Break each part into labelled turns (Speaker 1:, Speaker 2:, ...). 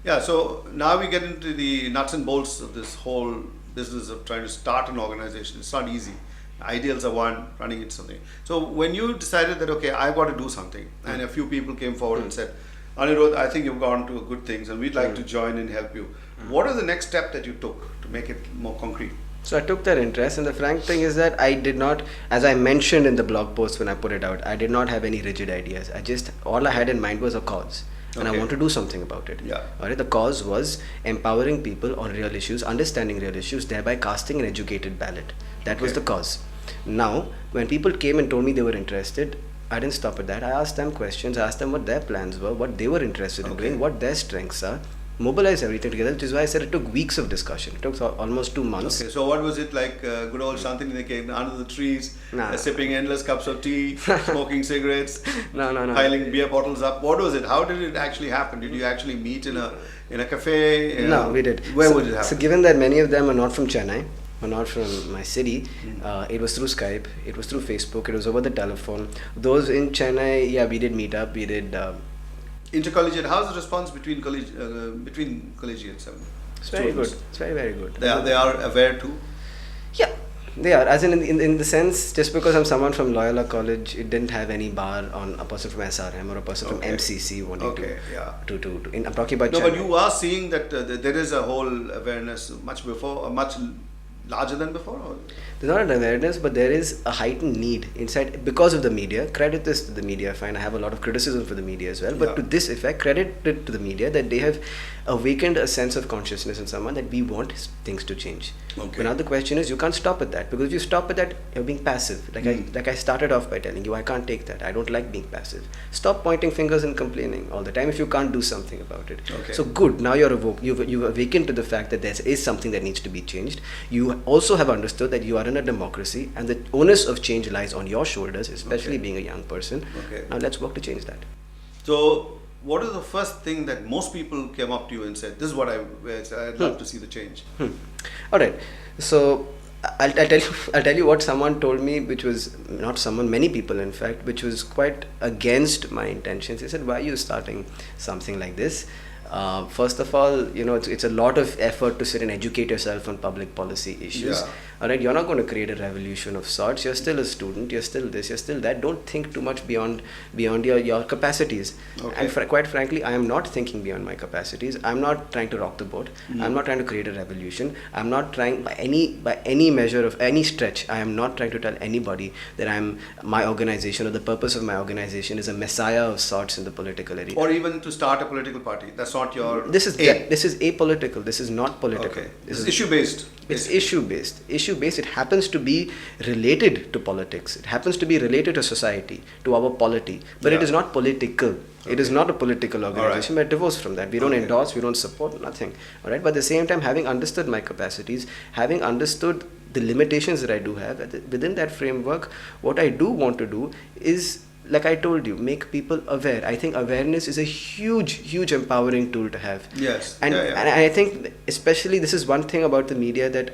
Speaker 1: Yeah, so now we get into the nuts and bolts of this whole business of trying to start an organization. It's not easy. Ideals are one, running it something. So when you decided that, okay, I got to do something, and a few people came forward and said, Anirudh, I think you've gone to good things and we'd like to join and help you. What is the next step that you took to make it more concrete?
Speaker 2: So I took that interest, and the frank thing is that I did not, as I mentioned in the blog post when I put it out, I did not have any rigid ideas. All I had in mind was a cause. And I want to do something about it.
Speaker 1: Yeah.
Speaker 2: Alright, the cause was empowering people on real issues, understanding real issues, thereby casting an educated ballot. That was the cause. Now, when people came and told me they were interested, I didn't stop at that. I asked them questions, I asked them what their plans were, what they were interested in doing, what their strengths are, mobilize everything together, which is why I said it took weeks of discussion. It took almost 2 months.
Speaker 1: Okay, so what was it like, good old Shantiniketan under the trees, sipping endless cups of tea, smoking cigarettes,
Speaker 2: No.
Speaker 1: piling beer bottles up? What was it? How did it actually happen? Did you actually meet in a cafe?
Speaker 2: No, we did.
Speaker 1: Where would it happen?
Speaker 2: So given that many of them are not from Chennai, or not from my city, it was through Skype, it was through Facebook, it was over the telephone. Those in Chennai, yeah, we did meet up, we did...
Speaker 1: Intercollegiate, how's the response between collegiates?
Speaker 2: It's very good. It's very, very good.
Speaker 1: They are aware too?
Speaker 2: Yeah, they are. As in the sense, just because I'm someone from Loyola College, it didn't have any bar on a person from SRM or a person from MCC wanting I'm talking about Chennai.
Speaker 1: But you are seeing that there is a whole awareness much larger than before? Or?
Speaker 2: There's not an awareness, but there is a heightened need inside because of the media. Credit this to the media, fine. I have a lot of criticism for the media as well, but to this effect, credit it to the media that they have awakened a sense of consciousness in someone that we want things to change.
Speaker 1: Okay.
Speaker 2: But now the question is, you can't stop at that, because if you stop at that, you're being passive. Like I started off by telling you, I can't take that. I don't like being passive. Stop pointing fingers and complaining all the time if you can't do something about it.
Speaker 1: Okay.
Speaker 2: So good. Now you've awakened to the fact that there is something that needs to be changed. You also have understood that you are in a democracy and the onus of change lies on your shoulders, especially being a young person.
Speaker 1: Okay.
Speaker 2: Now let's work to change that.
Speaker 1: So what is the first thing that most people came up to you and said, this is what I'd love to see the change?
Speaker 2: All right. So I'll tell you what someone told me, which was not someone, many people in fact, which was quite against my intentions. They said, why are you starting something like this? First of all, it's a lot of effort to sit and educate yourself on public policy issues.
Speaker 1: Yeah.
Speaker 2: All right, you're not going to create a revolution of sorts. You're still a student. You're still this. You're still that. Don't think too much beyond your capacities.
Speaker 1: Okay.
Speaker 2: And quite frankly, I am not thinking beyond my capacities. I'm not trying to rock the boat. I'm not trying to create a revolution. I'm not trying by any measure of any stretch. I am not trying to tell anybody that my organization or the purpose of my organization is a messiah of sorts in the political arena.
Speaker 1: Or even to start a political party. That's not your
Speaker 2: This is apolitical. This is not political.
Speaker 1: Okay. This is issue-based.
Speaker 2: It's issue-based. Issue-based. It happens to be related to politics. It happens to be related to society, to our polity. But it is not political. Okay. It is not a political organization. We're divorced from that. We don't endorse, we don't support, nothing. All right. But at the same time, having understood my capacities, having understood the limitations that I do have, within that framework, what I do want to do is, like I told you, make people aware. I think awareness is a huge empowering tool to have.
Speaker 1: Yes.
Speaker 2: And I think especially this is one thing about the media that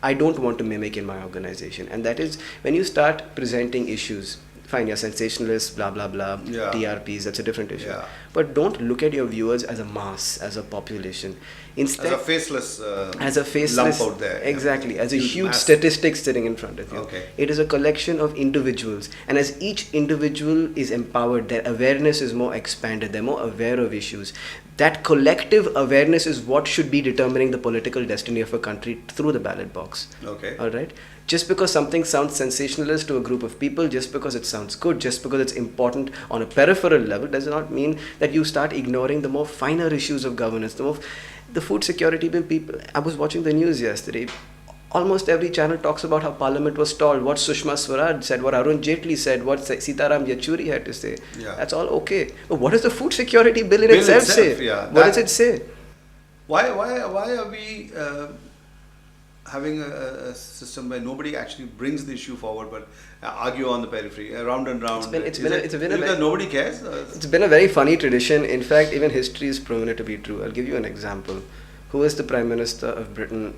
Speaker 2: I don't want to mimic in my organization. And that is when you start presenting issues, fine, you're sensationalists, blah, blah, blah, TRPs, that's a different issue.
Speaker 1: Yeah.
Speaker 2: But don't look at your viewers as a mass, as a population. Instead,
Speaker 1: as a faceless lump out there.
Speaker 2: Exactly, as a huge statistic sitting in front of you.
Speaker 1: Okay.
Speaker 2: It is a collection of individuals. And as each individual is empowered, their awareness is more expanded, they're more aware of issues. That collective awareness is what should be determining the political destiny of a country through the ballot box.
Speaker 1: Okay.
Speaker 2: All right. Just because something sounds sensationalist to a group of people, just because it sounds good, just because it's important on a peripheral level, does not mean that you start ignoring the more finer issues of governance. The food security bill, people. I was watching the news yesterday. Almost every channel talks about how Parliament was stalled, what Sushma Swaraj said, what Arun Jaitley said, what Sitaram Yechuri had to say.
Speaker 1: Yeah.
Speaker 2: That's all okay. But what does the food security bill in itself say?
Speaker 1: Yeah.
Speaker 2: What does it say?
Speaker 1: Why are we having a system where nobody actually brings the issue forward but argue on the periphery, round and round? Because nobody cares?
Speaker 2: It's been a very funny tradition. In fact, even history is proven it to be true. I'll give you an example. Who was the Prime Minister of Britain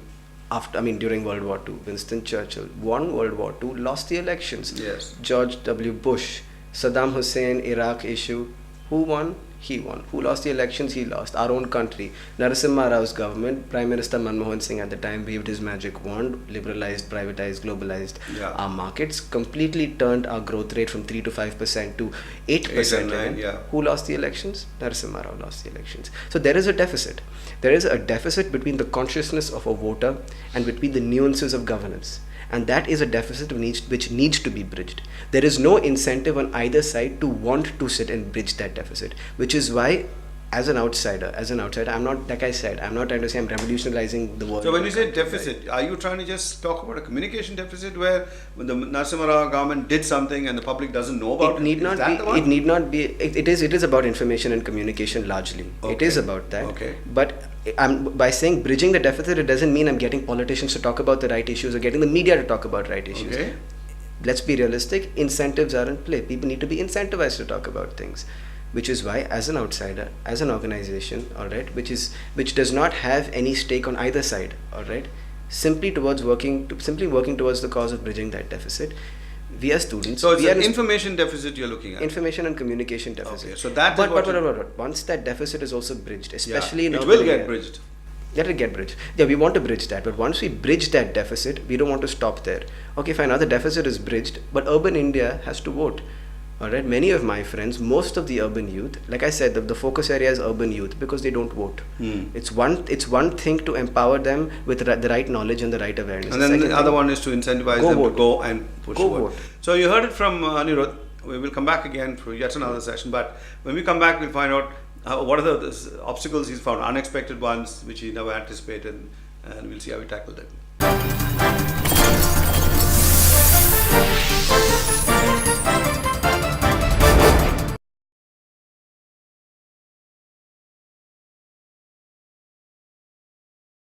Speaker 2: during World War II? Winston Churchill won World War II, lost the elections.
Speaker 1: Yes.
Speaker 2: George W. Bush, Saddam Hussein, Iraq issue. Who won? He won. Who lost the elections? He lost. Our own country. Narasimha Rao's government, Prime Minister Manmohan Singh at the time waved his magic wand, liberalized, privatized, globalized our markets, completely turned our growth rate from 3 to 5% to 8%.
Speaker 1: 9, yeah.
Speaker 2: Who lost the elections? Narasimha Rao lost the elections. So there is a deficit. There is a deficit between the consciousness of a voter and between the nuances of governance. And that is a deficit which needs to be bridged. There is no incentive on either side to want to sit and bridge that deficit, which is why as an outsider, I'm not, like I said, I'm not trying to say I'm revolutionizing the world.
Speaker 1: So when you say deficit, are you trying to just talk about a communication deficit where when the Narasimha Rao government did something and the public doesn't know about it?
Speaker 2: It need not be. It is about information and communication largely.
Speaker 1: Okay.
Speaker 2: It is about that.
Speaker 1: Okay.
Speaker 2: But by saying bridging the deficit, it doesn't mean I'm getting politicians to talk about the right issues or getting the media to talk about right issues.
Speaker 1: Okay.
Speaker 2: Let's be realistic. Incentives are in play. People need to be incentivized to talk about things. Which is why, as an outsider, as an organization, all right, which does not have any stake on either side, all right, simply working towards the cause of bridging that deficit, we are students.
Speaker 1: So it's an information deficit you're looking at.
Speaker 2: Information and communication deficit.
Speaker 1: Okay, so that
Speaker 2: but once that deficit is also bridged, especially in
Speaker 1: it will get bridged.
Speaker 2: Let it get bridged. Yeah, we want to bridge that, but once we bridge that deficit, we don't want to stop there. Okay, fine, now the deficit is bridged, but urban India has to vote. Alright, many of my friends, most of the urban youth, like I said, the focus area is urban youth because they don't vote. It's one thing to empower them with the right knowledge and the right awareness.
Speaker 1: And then the other one is to incentivize them to go and push
Speaker 2: vote.
Speaker 1: So you heard it from Anirudh. We will come back again for yet another session. But when we come back, we'll find out what are the obstacles he's found, unexpected ones which he never anticipated, and we'll see how we tackle them.